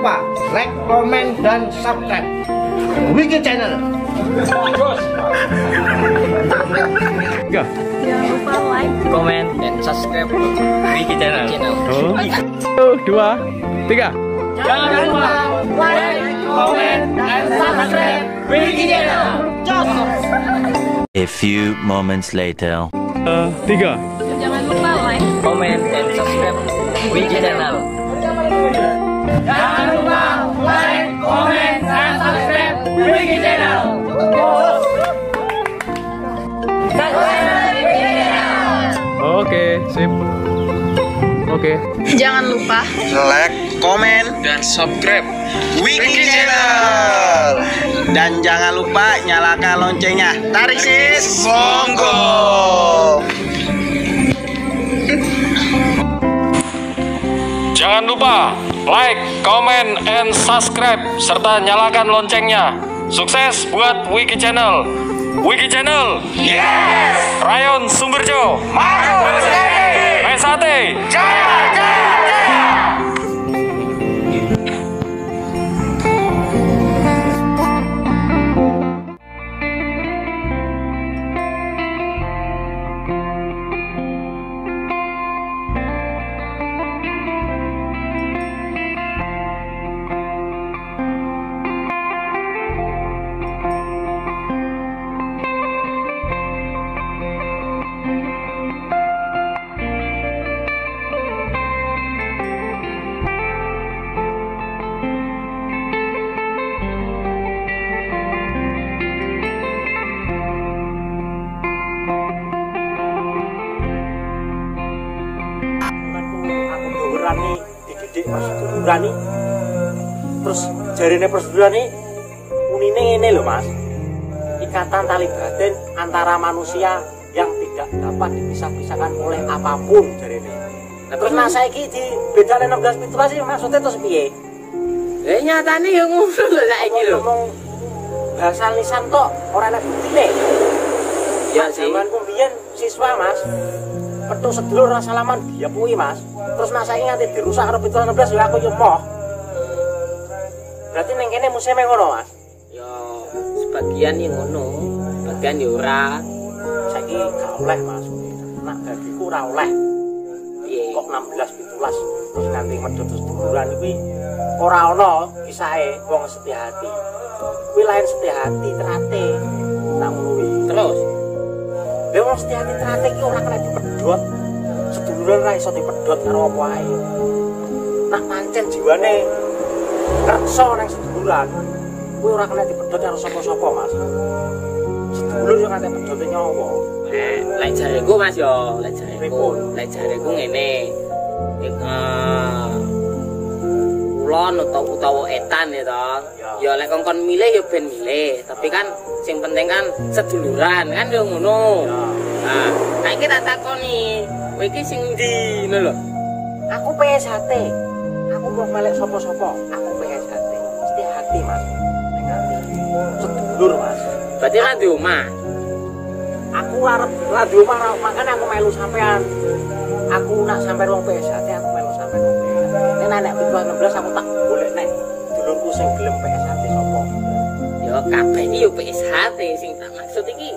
lupa like, komen, dan subscribe Wiki Channel. Go. Jangan lupa like, Komen, dan subscribe Wiki Channel. 1, 2, 3. Jangan lupa like, komen, dan subscribe Wiki Channel. A few moments later. 3. jangan lupa like, Komen, dan subscribe Wiki Channel. Jangan lupa like, komen, dan subscribe Wiki Channel. Oke, sip. Oke. jangan lupa like, komen, Dan subscribe Wiki Channel. Dan jangan lupa nyalakan loncengnya. Tarik sis, monggo. Jangan lupa like, comment, and subscribe serta nyalakan loncengnya. Sukses buat Wiki Channel. Wiki Channel. Yes. Rayon Sumberjo. Maju. Pesate. Jaya, jaya, jaya. Rani dididik prosedur nih, terus jarine prosedur nih unine ini loh mas, ikatan tali batin antara manusia yang tidak dapat dipisah-pisahkan oleh apapun jarine. Nah, terus nah saiki di bedane 16 17 sih maksudnya terus piye? nyatane ya ngono lho saiki lho. Ngomong bahasa lisan tok ora ana buktine. Ya sih. Zaman kumbiyen siswa mas, petuk sedulur ora salaman diapui mas. Terus nak saiki nganti dirusak karo 16 ya aku yo moh. Berarti ning kene musim ngono mas. Ya sebagian yang ngono, sebagian ya ora. Saiki gak oleh mas. Nak bagiku ora oleh. Kok 16 17 terus nganti medhot seduluran kuwi ora ana kisahe wong setia hati. Kuwi lain setia hati terate. Nak ngono kuwi. Terus Lha wong setia hati terate iki ora kena dipedhot. Seduluran ra iso dipedhot karo apa ae. Nak pancen jiwane kersa nang seduluran, kuwi ora kena dipedhot karo sapa-sapa, Mas. Sedulur yo kate pedhote nyawa. lek jareku Mas yo, lek jareku ngene. Kulon utawa etan ya to. Ya lek kongkon milih ya ben milih, tapi kan sing penting kan seduluran kan yo ngono. Nah, saiki tak takoni, kowe iki sing ndi ngono lho. Aku PSHT. Aku mau melek sapa-sapa. Aku PSHT. Mesti hati, Mas. Ning ati. Sedulur, Mas. Berarti ra di omah. Aku arep ra di omah, makane aku melu sampean. Aku nak sampe wong PSHT, aku melu sampe wong PSHT. Nek nek 16 aku tak golek nek dulurku sing gelem PSHT sapa. Ya kabeh iki yo PSHT sing tak maksud iki.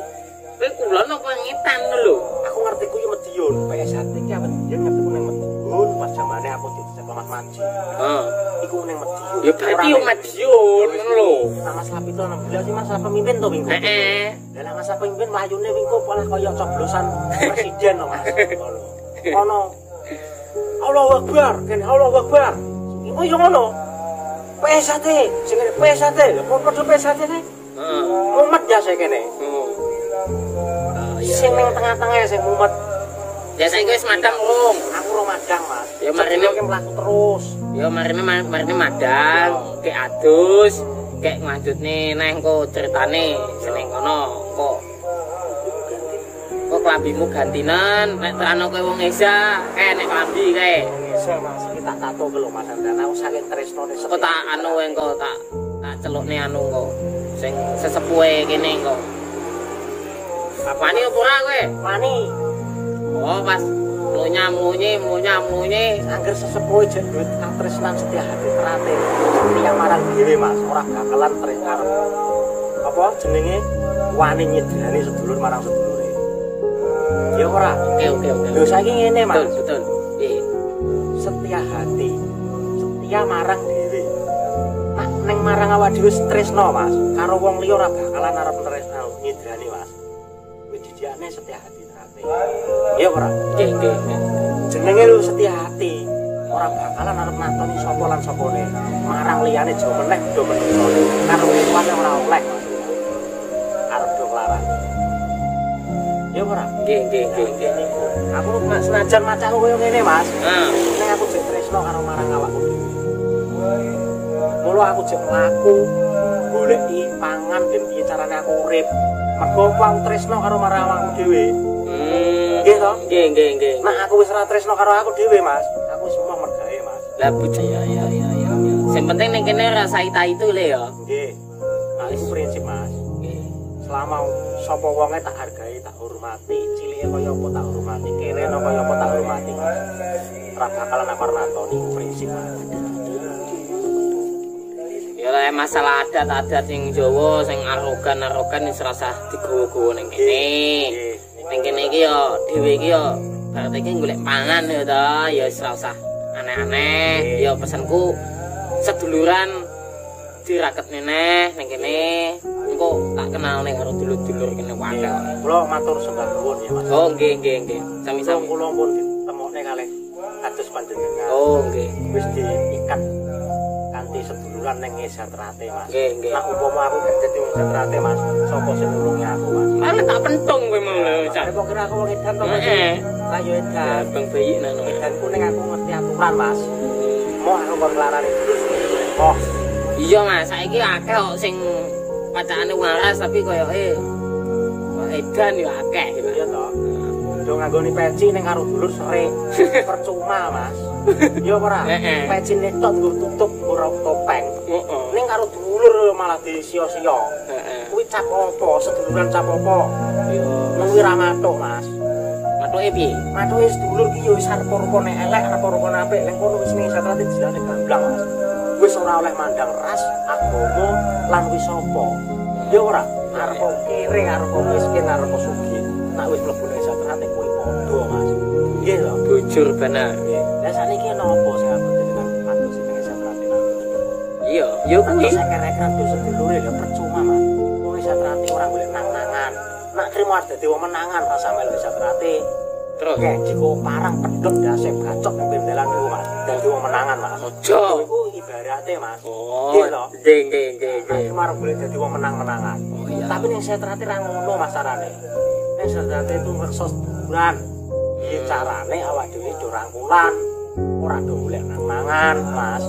Kowe kulon apa ngetan lho. Aku ngerti ku yo Medion. PSHT iki awet biyen ngerti ku nang Medion pas zamane aku di Sekolah Maji. Heeh. Iku nang Medion. Ya berarti yo Madiun ngono lho. Nah, masalah itu 16 sih masalah pemimpin to Wingko. Heeh. Dalam masalah pemimpin mlayune Wingko malah kaya coblosan presiden to Mas. Ono Allahu Akbar, kan Allahu Akbar. Iku yo ngono. PSHT, sing PSHT, kok padha PSHT ne? Heeh. Mumet ya saya kene. Sing ning tengah-tengah sing mumet. Ya saiki wis madang wong. Aku ro madang, Mas. Ya marine ki mlaku terus. Ya marine madang, kek adus, kek nglanjutne neh engko ceritane seneng kono kok klambimu gantinan nek terano kowe wong Esa nek klambi kae. Bisa Mas, kita tato ke lho Mas Andana, aku saking tresnone Kok tak anu engko tak celukne anu engko sing sesepuhe kene engko. Wani opo ora kowe? Wani. Oh, pas Mlunya. Angger sesepuh jek duit katresnan setia hati terate. Setia marang dhewe Mas, ora bakalan tres arep. Apa jenenge wani nyedrani sedulur marang sedulure. Ya ora. Oke. Lho saiki ngene Mas. Betul. Nggih. Setia hati, setia marang dhewe. Nak neng marang awak dhewe tresno Mas, karo wong liya ora bakalan arep tresno nyedrani Mas. Kuwi didikane setia hati terate. Ya ora? Nggih. Jenenge lu setia hati, ora bakalan arep natoni sapa lan sapane. Marang liyane aja meneh do menusone. Karo kuwane ora oleh. Arep do larang. Ya ora? Nggih. Aku nek senajan macaku koyo ngene, Mas. Nah, Nek aku jek tresno karo marang awakku. Mula aku jek mlaku goleki pangan ben piye carane aku urip. Mergo aku tresno karo marang awakku dhewe. Nggih to? Nggih. Nah aku wis ora tresno karo aku dhewe, Mas. Aku wis mau mergawe, Mas. Lah bocah ya. Sing penting ning kene rasai ta itu le ya. Nggih. Nah, iku prinsip, Mas. Nggih. Selama sapa wonge tak hargai, tak hormati, cilike kaya apa tak hormati, kerene kaya apa tak hormati. Ora bakalan aku natoni prinsip, Mas. Ya lah masalah adat sing Jawa sing arogan wis rasa digowo-gowo ning kene. Ning kene iki ya dhewe iki ya berarti iki golek pangan ya to, ya wis rasa aneh-aneh. Ya pesanku seduluran diraket meneh ning kene. Engko tak kenal ning karo dulur-dulur kene wae. Kula matur sembah nuwun ya, Mas. Oh, nggih. Sami-sami. Kula pun ditemokne kalih kados panjenengan. Oh, nggih. Wis diikat kanthi seduluran ning Setrate, Mas. Nggih. Nek umpama aku gak dadi wong Setrate, Mas, sapa sing nulungi aku, Mas? Mare tak pentung kowe mau lho, Cak. Kok kira aku wong edan to, Mas? Lah yo edan. Bang bayi nang. Edan ku ning aku ngerti aturan, Mas. Mau aku kon larane terus. Oh, Iya, Mas, saiki akeh kok sing pacakane waras tapi koyoke edan yo akeh. iya to. Do nganggoni peci ning karo dulur serik. Percuma, Mas. Iya ora? Pecine tok nggo tutup ora topeng. Ning karo dulur malah disio-sio. Kuwi cap apa? Seduluran cap apa? Yo, Nang kuwi ra matuk, Mas. matuke piye? Matuke sedulur ki yo wis arep rupane elek, arep rupane apik. Ning kono wis ning Setrate dilane gamblang, Mas. Wis ora oleh mandang ras, agama lan wis apa. Ya ora, arep kere, arep miskin, arep sugih. Nek wis mlebu ning Setrate kuwi padha, Mas. Nggih lho. Bujur bener. Lah saniki napa sing aku dengan patus sing ning Setrate. Iya, yo kuwi. Saya kira-kira tuh sedulure lho percuma, Mas. Wong Setrate ora golek nang-nangan. Nek trimo arep dadi wong menangan rasa melu Setrate. Terus Kayak jiko parang pedhot dase bacok ning pembelan niku, Mas. Dadi wong menangan, Mas. ojo. Iku ibarate, Mas. Oh, Nggih lho. nggih. Kemarin boleh jadi wong menang-menangan. Oh iya. Tapi ning Setrate ra ngono masarane. Ning Setrate itu reksa seduluran. Iki carane awak dhewe do rangkulan, ora do golek nang-mangan, Mas.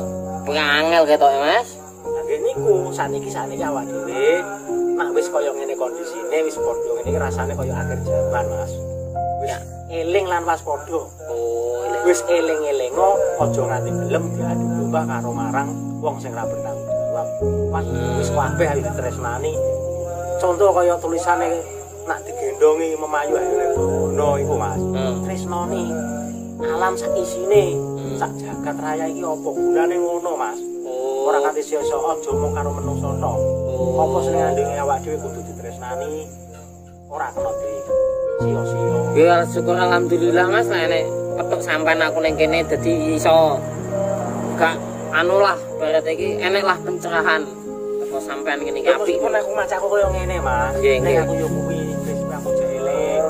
Pengangel ketoke, Mas. Lah niku saniki awak dhewe nek wis kaya ngene kondisine wis padha ngene iki rasane kaya akhir jaman, Mas. Wis eling lan waspada. Oh, Wis eling-elingo aja nganti gelem diadu domba karo marang wong sing ra bertanggung jawab. Mas wis kabeh ayo ditresnani. Contoh kaya tulisane nak digendongi memayu ayo ngono iku, Mas. Tresnani alam sak isine, sak jagat raya iki apa gunane ngono, Mas. Ora kanthi sia-sia aja mung karo menungso tok. Apa sing ngandungi awak dhewe kudu ditresnani. Ora kena di sia-sia. Ya syukur alhamdulillah Mas lah nek petuk sampean aku ning kene dadi iso gak anu lah barat iki enek lah pencerahan teko sampean ngene iki apik. Meskipun aku macaku koyo ngene, Mas. Nek aku yo kuwi wis aku jek eling.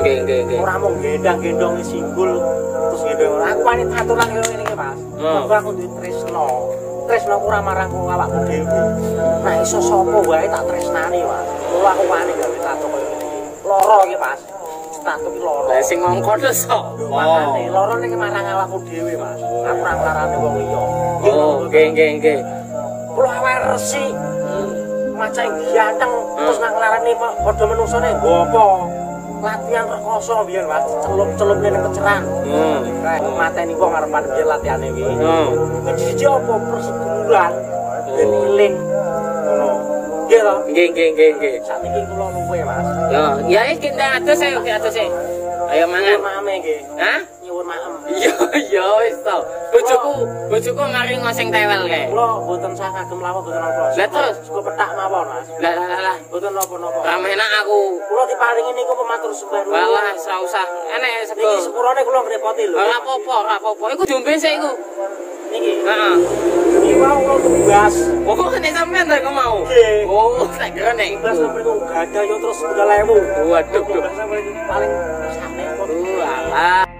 Nggih. Ora mung gendang-gendongi simbol terus gendong. Aku wani aturan koyo ngene iki, Mas. Mergo aku duwe tresno. Tresno ora marang awakku dhewe. Nah iso sapa wae tak tresnani, Mas. Mula aku wani gawe tato koyo ngene. Loro iki, Mas. Tato iki loro. Lah sing ngongkon sok. Makane loro ning marang awakku dhewe, Mas. Aku ora nglarani wong liya. Oh, nggih. Kulo awake resi. Maca ganteng terus nang nglarani padha menungsone nggo apa? Latihan rekoso biyen, Mas. Celup-celupne ning keceran. Mateni wong arepan biyen latihane kuwi. Siji apa perseduluran ben eling ngono. Nggih lho. Nggih. Sakniki kula luwe, Mas. Ya iki ndak atus e. Ayo mangan. Mame nggih. Hah? Nyuwun maem. Iya wis to. Bojoku mari ngoseng tewel kae. Kula mboten sah kagem lawan mboten napa. Lah terus suka petak mawon, Mas. Lah. Mboten napa-napa. Ramenak aku. Kula diparingi niku pematur sembah. Walah, ora usah. Enek sego. Iki sepurane kula ngrepoti lho. Ora apa-apa. Iku diombe sik iku. Niki. Heeh. Iki wae kula tugas. Kok nek sampean ta kok mau? Nggih. Oh, tak kira nek. Tugas mriku gadah yo terus 9.000. Waduh. Paling sakne kok. Walah.